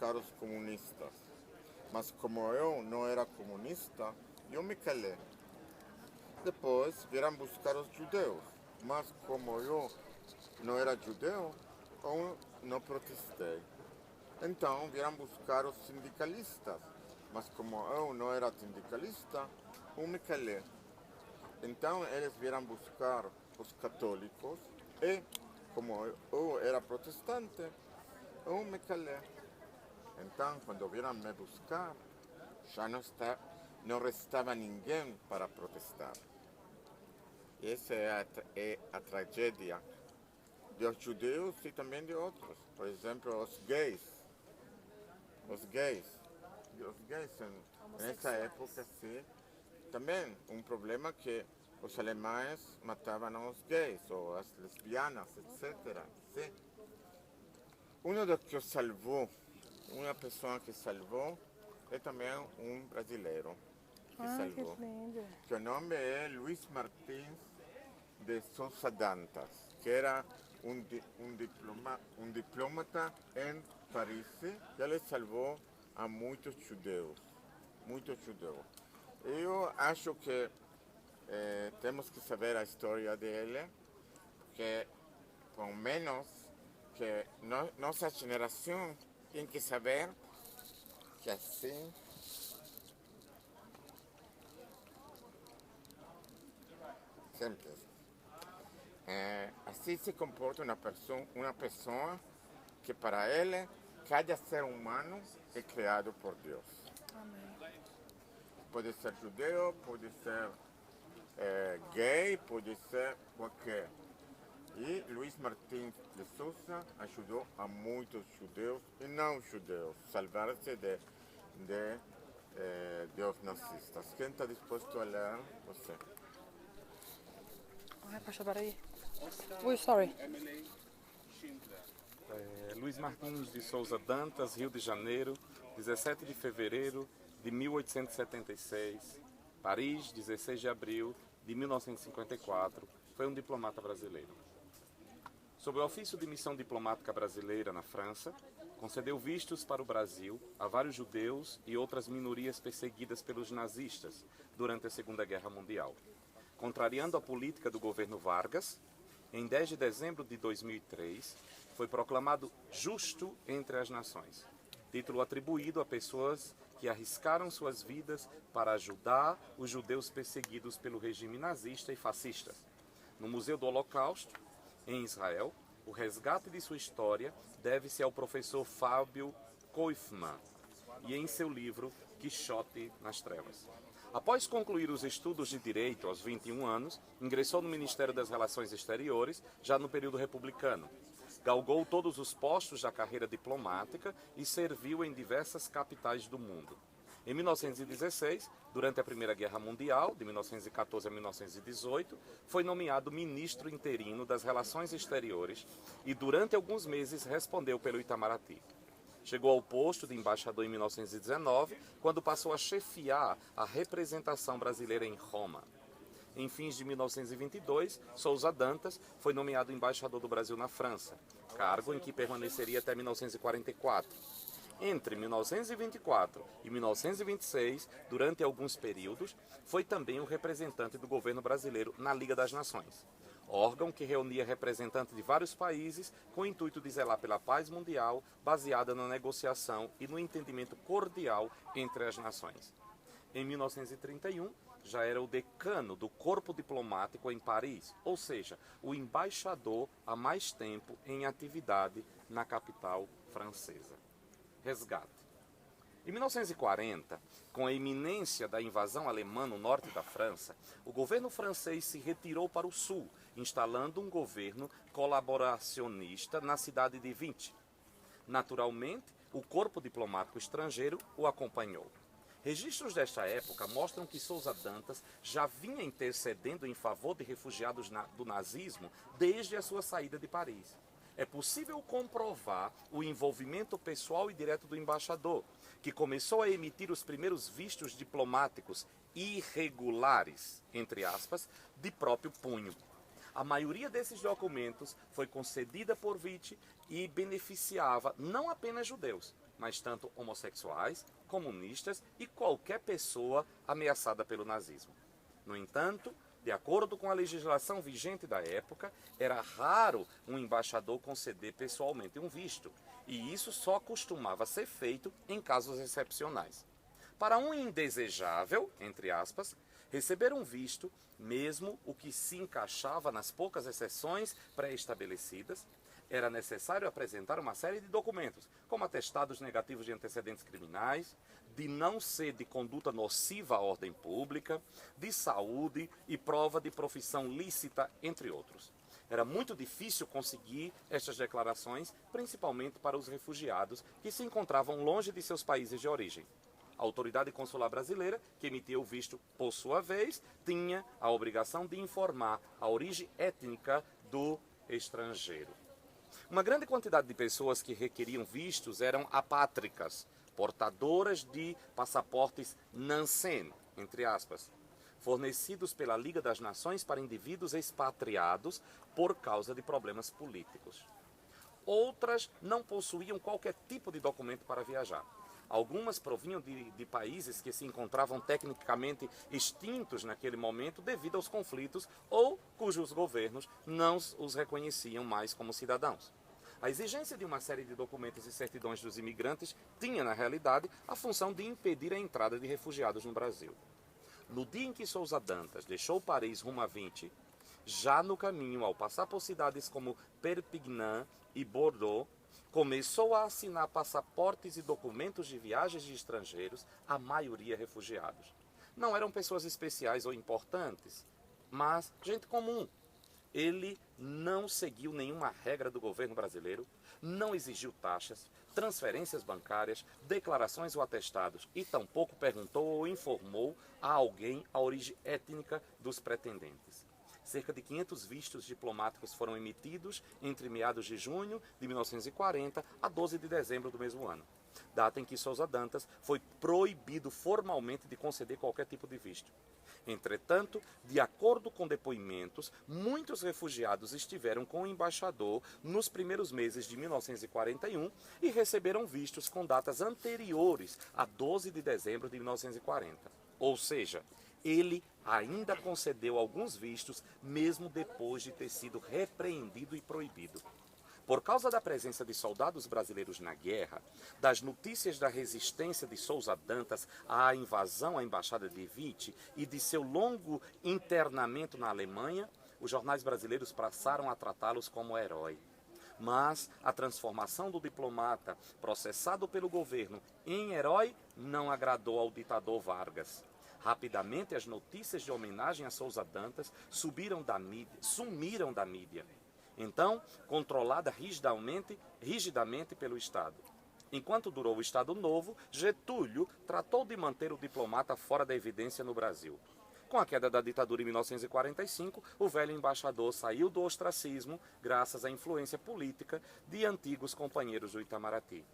buscar os comunistas. Mas como eu não era comunista, eu me calei. Depois vieram buscar os judeus. Mas como eu não era judeu, eu não protestei. Então vieram buscar os sindicalistas. Mas como eu não era sindicalista, eu me calei. Então eles vieram buscar os católicos e, como eu era protestante, eu me calei. Então, quando vieram me buscar, já não restava ninguém para protestar. Essa é a tragédia dos judeus e também de outros. Por exemplo, os gays. Os gays nessa época, sim, também um problema que os alemães matavam os gays ou as lesbianas, etc. Sim. Uma pessoa que salvou é também um brasileiro que salvou. Que lindo. Que o nome é Luiz Martins de Souza Dantas, que era um diplomata em Paris, que ele salvou a muitos judeus. Eu acho que temos que saber a história dele, porque, pelo menos, que nossa geração tem que saber que assim sempre assim se comporta uma pessoa que para ele cada ser humano é criado por Deus. Amém. Pode ser judeu, pode ser gay, pode ser qualquer. E Luiz Martins de Souza ajudou a muitos judeus e não judeus a salvar-se dos nazistas. Quem está disposto a ler? Você. Ai, pastor, peraí. Ui, sorry. Luiz Martins de Souza Dantas, Rio de Janeiro, 17 de fevereiro de 1876. Paris, 16 de abril de 1954. Foi um diplomata brasileiro. Sob o ofício de missão diplomática brasileira na França, concedeu vistos para o Brasil a vários judeus e outras minorias perseguidas pelos nazistas durante a Segunda Guerra Mundial. Contrariando a política do governo Vargas, em 10 de dezembro de 2003, foi proclamado Justo entre as Nações, título atribuído a pessoas que arriscaram suas vidas para ajudar os judeus perseguidos pelo regime nazista e fascista. No Museu do Holocausto, em Israel, o resgate de sua história deve-se ao professor Fábio Koifman e em seu livro Quixote nas Trevas. Após concluir os estudos de Direito aos 21 anos, ingressou no Ministério das Relações Exteriores, já no período republicano. Galgou todos os postos da carreira diplomática e serviu em diversas capitais do mundo. Em 1916, durante a Primeira Guerra Mundial, de 1914 a 1918, foi nomeado ministro interino das Relações Exteriores e durante alguns meses respondeu pelo Itamaraty. Chegou ao posto de embaixador em 1919, quando passou a chefiar a representação brasileira em Roma. Em fins de 1922, Souza Dantas foi nomeado embaixador do Brasil na França, cargo em que permaneceria até 1944. Entre 1924 e 1926, durante alguns períodos, foi também o representante do governo brasileiro na Liga das Nações, órgão que reunia representantes de vários países com o intuito de zelar pela paz mundial, baseada na negociação e no entendimento cordial entre as nações. Em 1931, já era o decano do corpo diplomático em Paris, ou seja, o embaixador há mais tempo em atividade na capital francesa. Resgate. Em 1940, com a iminência da invasão alemã no norte da França, o governo francês se retirou para o sul, instalando um governo colaboracionista na cidade de Vinci. Naturalmente, o corpo diplomático estrangeiro o acompanhou. Registros desta época mostram que Souza Dantas já vinha intercedendo em favor de refugiados do nazismo desde a sua saída de Paris. É possível comprovar o envolvimento pessoal e direto do embaixador, que começou a emitir os primeiros vistos diplomáticos irregulares, entre aspas, de próprio punho. A maioria desses documentos foi concedida por Vichy e beneficiava não apenas judeus, mas tanto homossexuais, comunistas e qualquer pessoa ameaçada pelo nazismo. No entanto, de acordo com a legislação vigente da época, era raro um embaixador conceder pessoalmente um visto, e isso só costumava ser feito em casos excepcionais. Para um indesejável, entre aspas, receber um visto, mesmo o que se encaixava nas poucas exceções pré-estabelecidas, era necessário apresentar uma série de documentos, como atestados negativos de antecedentes criminais, de não ser de conduta nociva à ordem pública, de saúde e prova de profissão lícita, entre outros. Era muito difícil conseguir estas declarações, principalmente para os refugiados que se encontravam longe de seus países de origem. A autoridade consular brasileira, que emitia o visto por sua vez, tinha a obrigação de informar a origem étnica do estrangeiro. Uma grande quantidade de pessoas que requeriam vistos eram apátricas, portadoras de passaportes Nansen, entre aspas, fornecidos pela Liga das Nações para indivíduos expatriados por causa de problemas políticos. Outras não possuíam qualquer tipo de documento para viajar. Algumas provinham de países que se encontravam tecnicamente extintos naquele momento devido aos conflitos ou cujos governos não os reconheciam mais como cidadãos. A exigência de uma série de documentos e certidões dos imigrantes tinha, na realidade, a função de impedir a entrada de refugiados no Brasil. No dia em que Sousa Dantas deixou Paris rumo a Vinci, já no caminho, ao passar por cidades como Perpignan e Bordeaux, começou a assinar passaportes e documentos de viagens de estrangeiros, a maioria refugiados. Não eram pessoas especiais ou importantes, mas gente comum. Ele não seguiu nenhuma regra do governo brasileiro, não exigiu taxas, transferências bancárias, declarações ou atestados e tampouco perguntou ou informou a alguém a origem étnica dos pretendentes. Cerca de 500 vistos diplomáticos foram emitidos entre meados de junho de 1940 a 12 de dezembro do mesmo ano, data em que Sousa Dantas foi proibido formalmente de conceder qualquer tipo de visto. Entretanto, de acordo com depoimentos, muitos refugiados estiveram com o embaixador nos primeiros meses de 1941 e receberam vistos com datas anteriores a 12 de dezembro de 1940. Ou seja, ele ainda concedeu alguns vistos, mesmo depois de ter sido repreendido e proibido. Por causa da presença de soldados brasileiros na guerra, das notícias da resistência de Sousa Dantas à invasão à Embaixada de Vichy e de seu longo internamento na Alemanha, os jornais brasileiros passaram a tratá-los como herói. Mas a transformação do diplomata, processado pelo governo, em herói, não agradou ao ditador Vargas. Rapidamente, as notícias de homenagem a Sousa Dantas sumiram da mídia. Então, controlada rigidamente pelo Estado. Enquanto durou o Estado Novo, Getúlio tratou de manter o diplomata fora da evidência no Brasil. Com a queda da ditadura em 1945, o velho embaixador saiu do ostracismo graças à influência política de antigos companheiros do Itamaraty.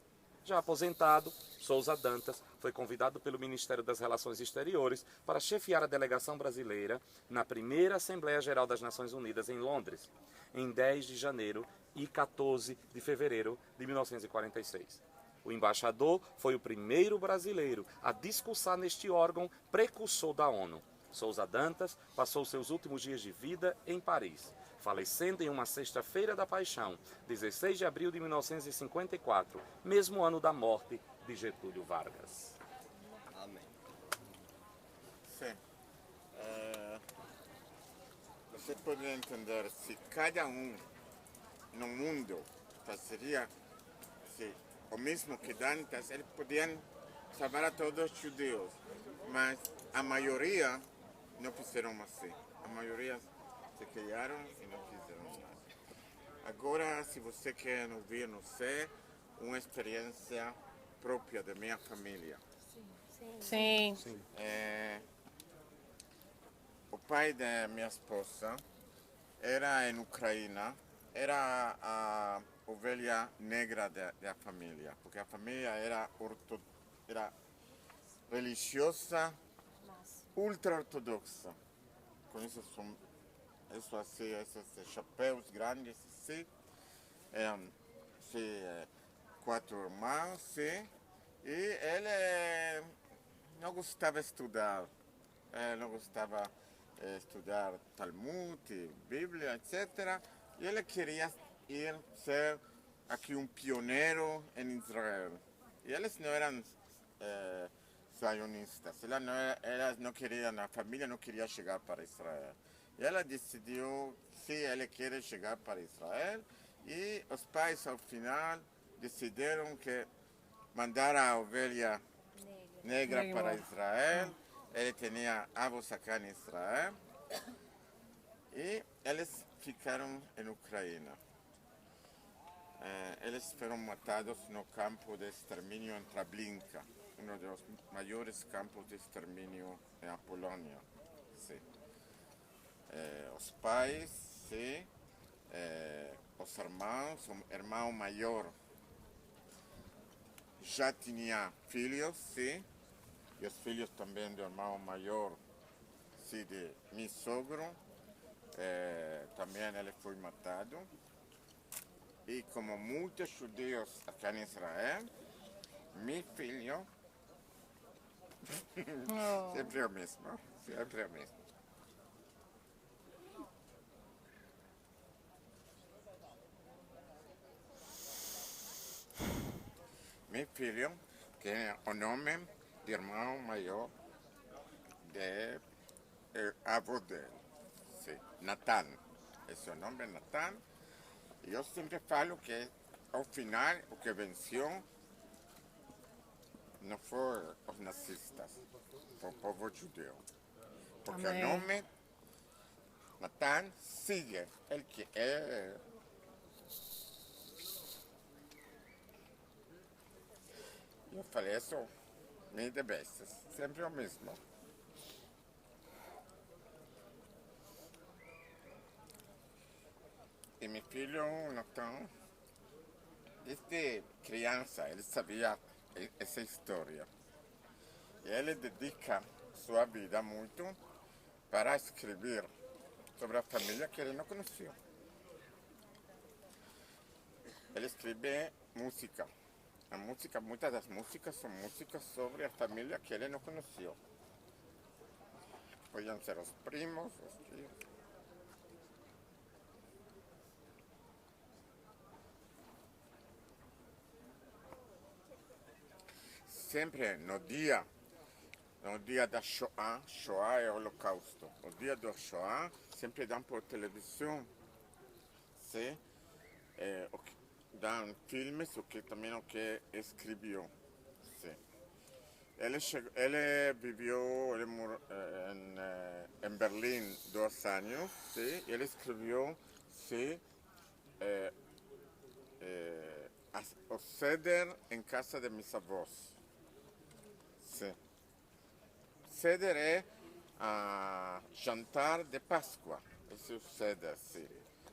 Já aposentado, Sousa Dantas foi convidado pelo Ministério das Relações Exteriores para chefiar a delegação brasileira na primeira Assembleia Geral das Nações Unidas em Londres, em 10 de janeiro e 14 de fevereiro de 1946. O embaixador foi o primeiro brasileiro a discursar neste órgão precursor da ONU. Sousa Dantas passou seus últimos dias de vida em Paris, falecendo em uma sexta-feira da paixão, 16 de abril de 1954, mesmo ano da morte de Getúlio Vargas. Amém. Sim. Você pode entender, se cada um no mundo faria o mesmo que Dantas, eles podiam salvar a todos os judeus, mas a maioria não fizeram assim. A maioria se criaram e não fizeram nada. Agora, se você quer ouvir, não sei, uma experiência própria da minha família. Sim. O pai da minha esposa era em Ucrânia, era a ovelha negra da família, porque a família era religiosa, ultra-ortodoxa. Com isso assim, esses chapéus grandes, assim, 4 irmãos, sim. E ele não gostava de estudar. Não gostava de estudar Talmud, Bíblia, etc. E ele queria ir ser aqui um pioneiro em Israel. E eles não eram sionistas. Elas não queriam, a família não queria chegar para Israel. E ela decidiu se ele quer chegar para Israel. E os pais, ao final, decidiram que mandar a ovelha negra para Israel. Ele tinha avós aqui em Israel. E eles ficaram em Ucrânia. Eles foram matados no campo de extermínio em Treblinka, um dos maiores campos de extermínio na Polônia. Sim. Os pais, sim. Os irmãos, o irmão maior já tinha filhos, sim. E os filhos também do irmão maior, sim, de meu sogro. Também ele foi matado. E como muitos judeus aqui em Israel, meu filho sempre é o mesmo, sempre é o mesmo. Meu filho tem o nome de irmão maior de avô dele, sim, Natan. Esse é o nome, Natan. E eu sempre falo que, ao final, o que venceu não foi os nazistas, foi o povo judeu. Porque o nome Natan sigue el que é. Eu falei isso mil vezes, sempre o mesmo. E meu filho, Natan, desde criança, ele sabia essa história. E ele dedica sua vida muito para escrever sobre a família que ele não conhecia. Ele escreve música. Muitas das músicas são músicas sobre a família que ele não conhecia. Podiam ser os primos, os tios. Sempre no dia da Shoah, Shoah é o Holocausto. No dia do Shoah, sempre dão por televisão, sim, dão filmes, o que também o que escreveu. Sim. Ele viveu em Berlim 2 anos, sim, ele escreveu, sim, o Seder em casa de meus avós. Sim. Seder é jantar de Páscoa, esse é o Seder, sim.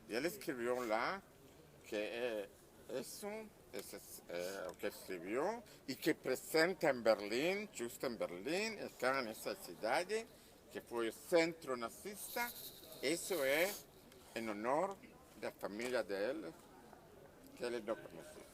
E ele escreveu lá que isso é o que escreveu e que apresenta em Berlim, justo em Berlim, está nessa cidade, que foi o centro nazista. Isso é em honor da família dele, que ele não conhecia.